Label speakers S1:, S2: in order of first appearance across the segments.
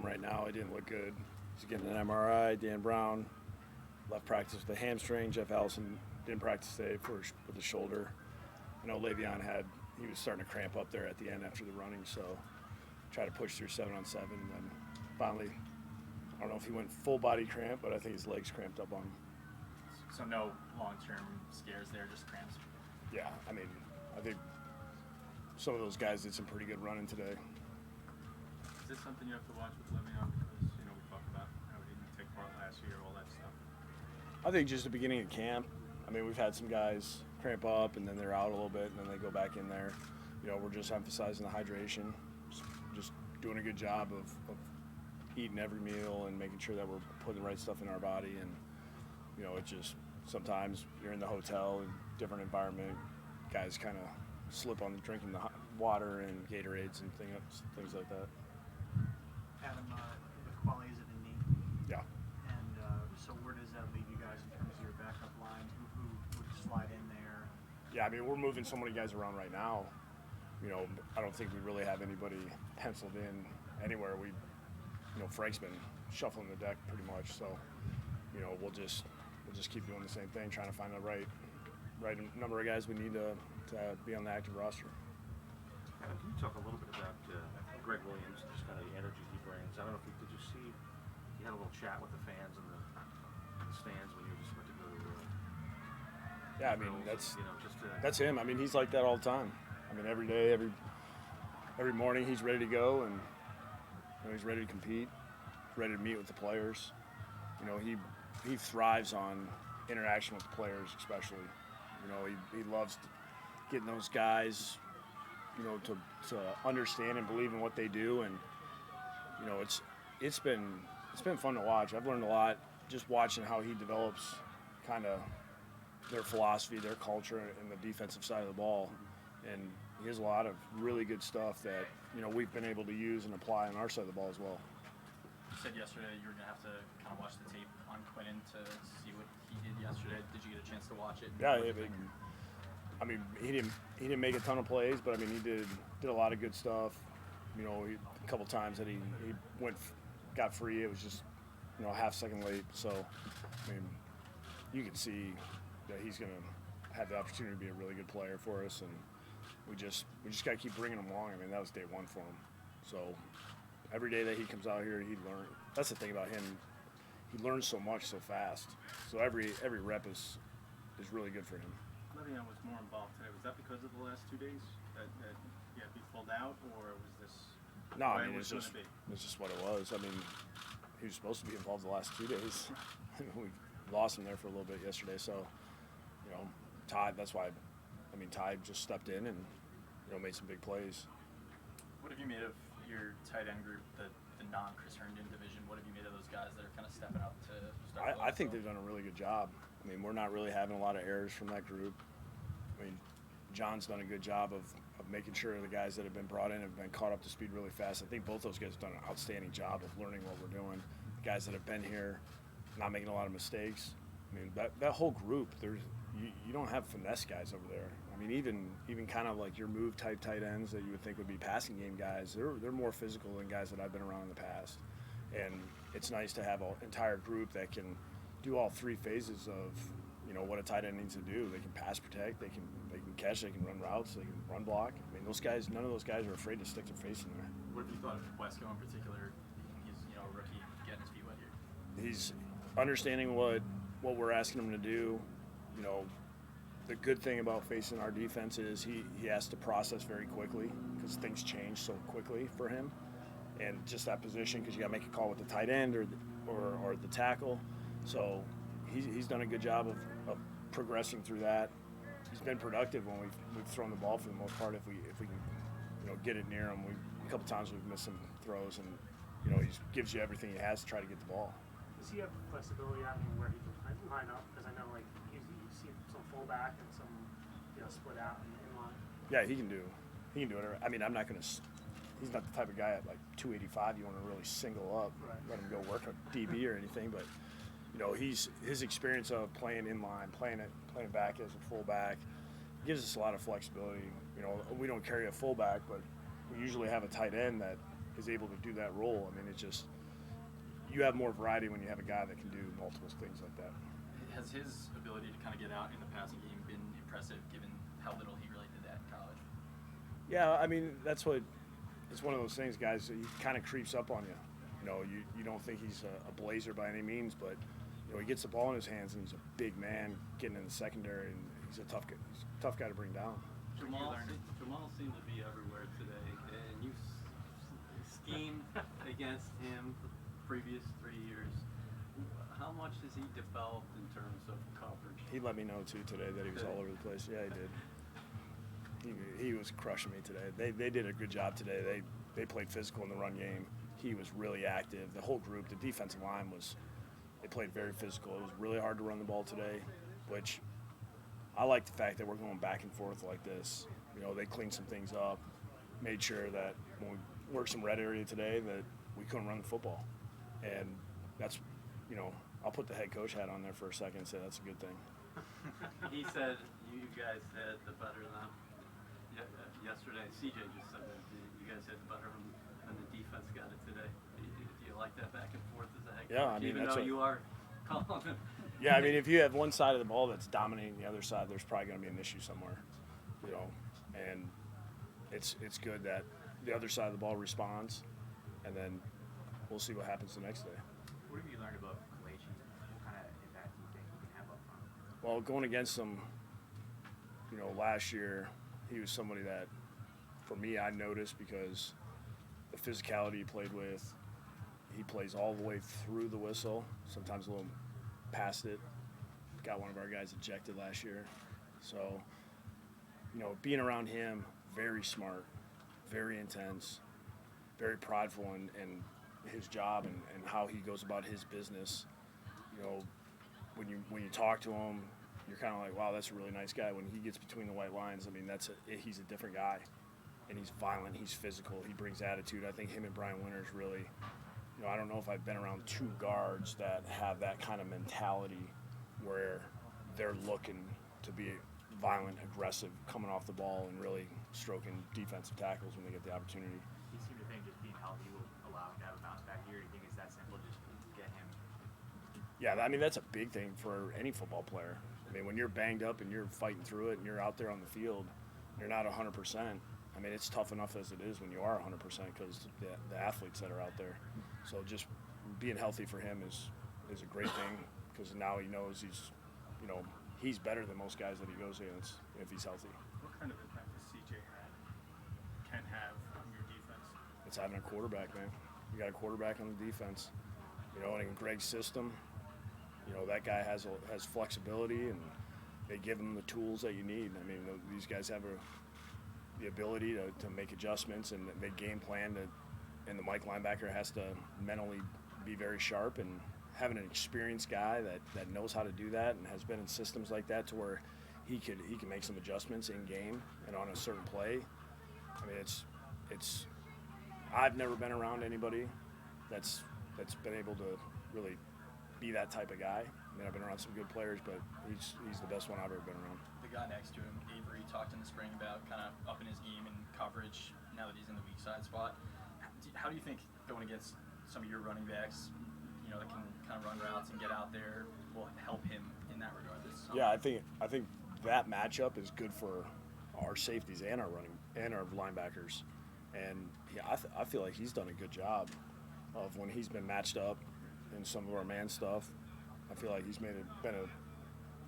S1: right now. He didn't look good. He's getting an MRI. Dan Brown left practice with a hamstring. Jeff Allison didn't practice today with the shoulder. I know Le'Veon he was starting to cramp up there at the end after the running, so try to push through 7-on-7. And then finally, I don't know if he went full body cramp, but I think his legs cramped up on him.
S2: So no long-term scares there, just cramps?
S1: Yeah, I mean, I think some of those guys did some pretty good running today.
S3: Is this something you have to watch with Le'Veon because, we talked about how he didn't take part last year, all that stuff?
S1: I think just the beginning of camp. I mean, we've had some guys cramp up and then they're out a little bit and then they go back in there. We're just emphasizing the hydration, just doing a good job of eating every meal and making sure that we're putting the right stuff in our body. And, it just sometimes you're in the hotel, different environment, guys kind of slip on drinking the hot water and Gatorades and things like that.
S4: Adam, the qualities of the knee.
S1: Yeah.
S4: And so where does that leave you guys in terms of your backup line? Who would slide in there?
S1: Yeah, I mean, we're moving so many guys around right now. I don't think we really have anybody penciled in anywhere. Frank's been shuffling the deck pretty much. So, we'll just keep doing the same thing, trying to find the right number of guys we need to be on the active roster.
S5: Can you talk a little bit about Greg Williams, just kind of the energy he brings? I don't know if did you see he had a little chat with the fans in the stands when you just went to go to
S1: yeah, I mean, that's him. I mean, he's like that all the time. I mean, every day, every morning he's ready to go, and he's ready to compete, ready to meet with the players. He thrives on interaction with the players, especially. He loves getting those guys, to understand and believe in what they do, and it's been fun to watch. I've learned a lot just watching how he develops kind of their philosophy, their culture, and the defensive side of the ball. And he has a lot of really good stuff that we've been able to use and apply on our side of the ball as well.
S2: You said yesterday that you were going to have to kind of watch the tape on Quentin to see what he did yesterday. Did you get a chance to watch it?
S1: Yeah, I mean, he didn't make a ton of plays, but I mean, he did a lot of good stuff. A couple times that he got free, it was just a half second late. So, I mean, you can see that he's going to have the opportunity to be a really good player for us, and we just got to keep bringing him along. I mean, that was day one for him. So every day that he comes out here, he learns. That's the thing about him. He learns so much so fast. So every rep is really good for him.
S3: Le'Veon was more involved today. Was that because of the last 2 days that he had to be pulled out, or was this?
S1: No, I mean, it's just what it was. I mean, he was supposed to be involved the last 2 days. We lost him there for a little bit yesterday. So, Ty, that's why. I mean, Ty just stepped in and made some big plays.
S2: What have you made of your tight end group, the non-Chris Herndon division? What have you made of those guys that are kind of stepping up to start?
S1: I think they've done a really good job. I mean, we're not really having a lot of errors from that group. I mean, John's done a good job of making sure the guys that have been brought in have been caught up to speed really fast. I think both those guys have done an outstanding job of learning what we're doing. The guys that have been here, not making a lot of mistakes. I mean, that whole group, you don't have finesse guys over there. I mean, even kind of like your move type tight ends that you would think would be passing game guys, they're more physical than guys that I've been around in the past. And it's nice to have an entire group that can do all three phases of what a tight end needs to do. They can pass protect, they can catch, they can run routes, they can run block. I mean, those guys, none of those guys are afraid to stick their face in there.
S2: What have you thought of Wesco in particular? He's a rookie getting his feet wet here.
S1: He's understanding what we're asking him to do. The good thing about facing our defense is he has to process very quickly because things change so quickly for him. And just that position, because you got to make a call with the tight end or the tackle. So he's done a good job of progressing through that. He's been productive when we've thrown the ball for the most part. If we can get it near him, a couple times we've missed some throws, and he gives you everything he has to try to get the ball.
S6: Does he have flexibility on where he can line up? Because I know you see some fullback and some split out and inline.
S1: Yeah, he can do whatever. I mean, I'm not going to. He's not the type of guy at like 285 you want to really single up, let him go work a DB or anything. But his experience of playing in line, playing back as a fullback, gives us a lot of flexibility. We don't carry a fullback, but we usually have a tight end that is able to do that role. I mean, it's just you have more variety when you have a guy that can do multiple things like that.
S2: Has his ability to kind of get out in the passing game been impressive, given how little he really did that in college?
S1: Yeah, I mean, it's one of those things, guys. He kind of creeps up on you. You know, you don't think he's a blazer by any means, but you know, he gets the ball in his hands and he's a big man getting in the secondary, and he's a tough guy to bring down.
S7: Jamal seemed to be everywhere today, and you schemed against him the previous 3 years. How much has he developed in terms of coverage?
S1: He let me know too today that he was all over the place. Yeah, he did. He was crushing me today. They did a good job today. They played physical in the run game. He was really active. The whole group, the defensive line they played very physical. It was really hard to run the ball today, which I like the fact that we're going back and forth like this. You know, they cleaned some things up, made sure that when we worked some red area today that we couldn't run the football. And that's, you know, I'll put the head coach hat on there for a second and say that's a good thing.
S7: He said you guys had the better than yesterday. CJ just said that you guys had the better than the defense got it today. Do you like that back and forth as a head coach?
S1: Yeah, I mean,
S7: even though you are calling him.
S1: Yeah, I mean, if you have one side of the ball that's dominating the other side, there's probably going to be an issue somewhere, you know. And it's good that the other side of the ball responds, and then we'll see what happens the next day.
S3: What have you learned about Gase? What kind of impact do you think he can have up front?
S1: Well, going against him, you know, last year, he was somebody that, for me, I noticed because the physicality he played with, he plays all the way through the whistle, sometimes a little past it. Got one of our guys ejected last year. So, you know, being around him, very smart, very intense, very prideful in his job and how he goes about his business. You know, when you talk to him, you're kind of like, wow, that's a really nice guy. When he gets between the white lines, I mean, he's a different guy. And he's violent, he's physical, he brings attitude. I think him and Brian Winters really, you know, I don't know if I've been around two guards that have that kind of mentality where they're looking to be violent, aggressive, coming off the ball and really stroking defensive tackles when they get the opportunity.
S3: Do you seem to think just being healthy will allow him to have a bounce back year? Do you think it's that simple, just get him?
S1: Yeah, I mean, that's a big thing for any football player. I mean, when you're banged up and you're fighting through it and you're out there on the field, you're not 100%. I mean, it's tough enough as it is when you are 100% because the athletes that are out there. So just being healthy for him is a great thing because now he knows he's better than most guys that he goes against if he's healthy.
S3: What kind of impact does CJ can have on your defense?
S1: It's having a quarterback, man. You got a quarterback on the defense. You know, and in Greg's system, you know, that guy has flexibility and they give him the tools that you need. I mean, these guys have the ability to make adjustments and they game plan and the Mike linebacker has to mentally be very sharp, and having an experienced guy that knows how to do that and has been in systems like that to where he can make some adjustments in game and on a certain play. I mean, it's I've never been around anybody that's been able to really be that type of guy. I mean, I've been around some good players, but he's the best one I've ever been around.
S2: The guy next to him, Avery, talked in the spring about kind of upping his game and coverage now that he's in the weak side spot. How do you think going against some of your running backs, you know, that can kind of run routes and get out there, will help him in that regard?
S1: Yeah, I think that matchup is good for our safeties and our linebackers, and yeah, I feel like he's done a good job of when he's been matched up in some of our man stuff. I feel like he's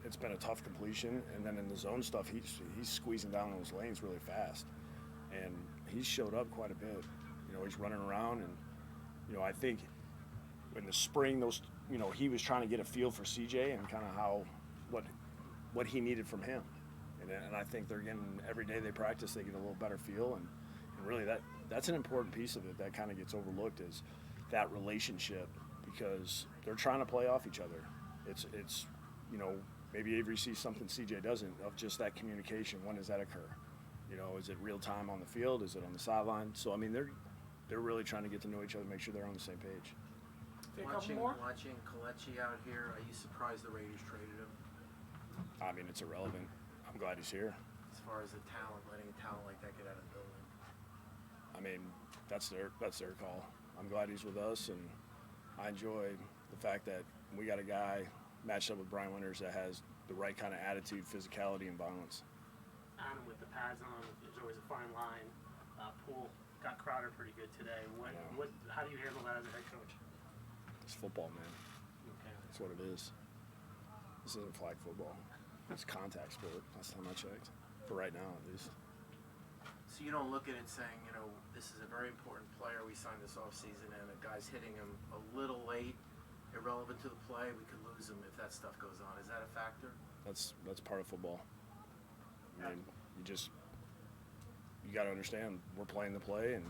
S1: it's been a tough completion, and then in the zone stuff, he's squeezing down those lanes really fast, and he's showed up quite a bit. You know, he's running around, and you know, I think in the spring, he was trying to get a feel for CJ and kind of what he needed from him, and I think they're getting every day they practice, they get a little better feel, and really that's an important piece of it that kind of gets overlooked is that relationship, because they're trying to play off each other. It's you know, maybe Avery sees something CJ doesn't, of just that communication. When does that occur? You know, is it real time on the field? Is it on the sideline? So I mean, they're really trying to get to know each other, make sure they're on the same page.
S8: Watching Kelechi out here, are you surprised the Raiders traded him?
S1: I mean, it's irrelevant. I'm glad he's here.
S8: As far as the talent, letting a talent like that get out of the building.
S1: I mean, that's their call. I'm glad he's with us, and I enjoy the fact that we got a guy matched up with Brian Winters that has the right kind of attitude, physicality, and violence.
S6: On with the pads on, there's always a fine line. Poole got Crowder pretty good today. How do you handle that as a head coach?
S1: It's football, man.
S6: Okay.
S1: That's what it is. This isn't flag football. It's contact sport. Last time I checked. For right now, at least.
S8: So you don't look at it saying, you know, this is a very important player we signed this offseason, and a guy's hitting him a little late, irrelevant to the play, we could lose him if that stuff goes on. Is that a factor?
S1: That's part of football. I mean, you got to understand we're playing the play, and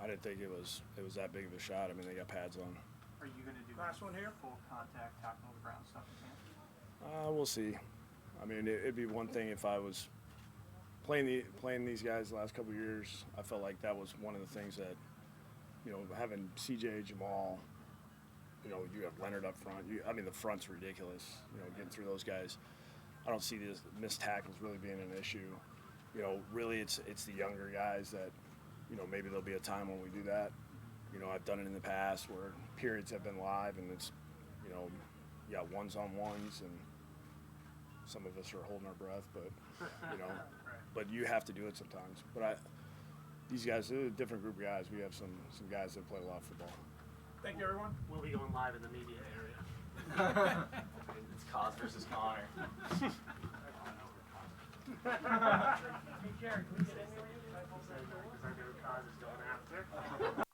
S1: I didn't think it was that big of a shot. I mean, they got pads on.
S4: Are you going to do
S8: Last one here.
S4: full contact, tackle the ground stuff again?
S1: We'll see. I mean, it'd be one thing if I was playing these guys the last couple of years. I felt like that was one of the things that, you know, having CJ, Jamal, you know, you have Leonard up front. I mean, the front's ridiculous. You know, getting through those guys. I don't see this missed tackles really being an issue. You know, really it's the younger guys that, you know, maybe there'll be a time when we do that. You know, I've done it in the past where periods have been live and it's, you know, you got ones-on-ones and some of us are holding our breath, but, you know, but you have to do it sometimes. But these guys, they're a different group of guys. We have some guys that play a lot of football.
S4: Thank you, everyone.
S6: We'll be going live in the media area.
S2: It's Cos versus Connor.
S6: Hey, Jared, can we get in there with you? Because I know Kaz is going after.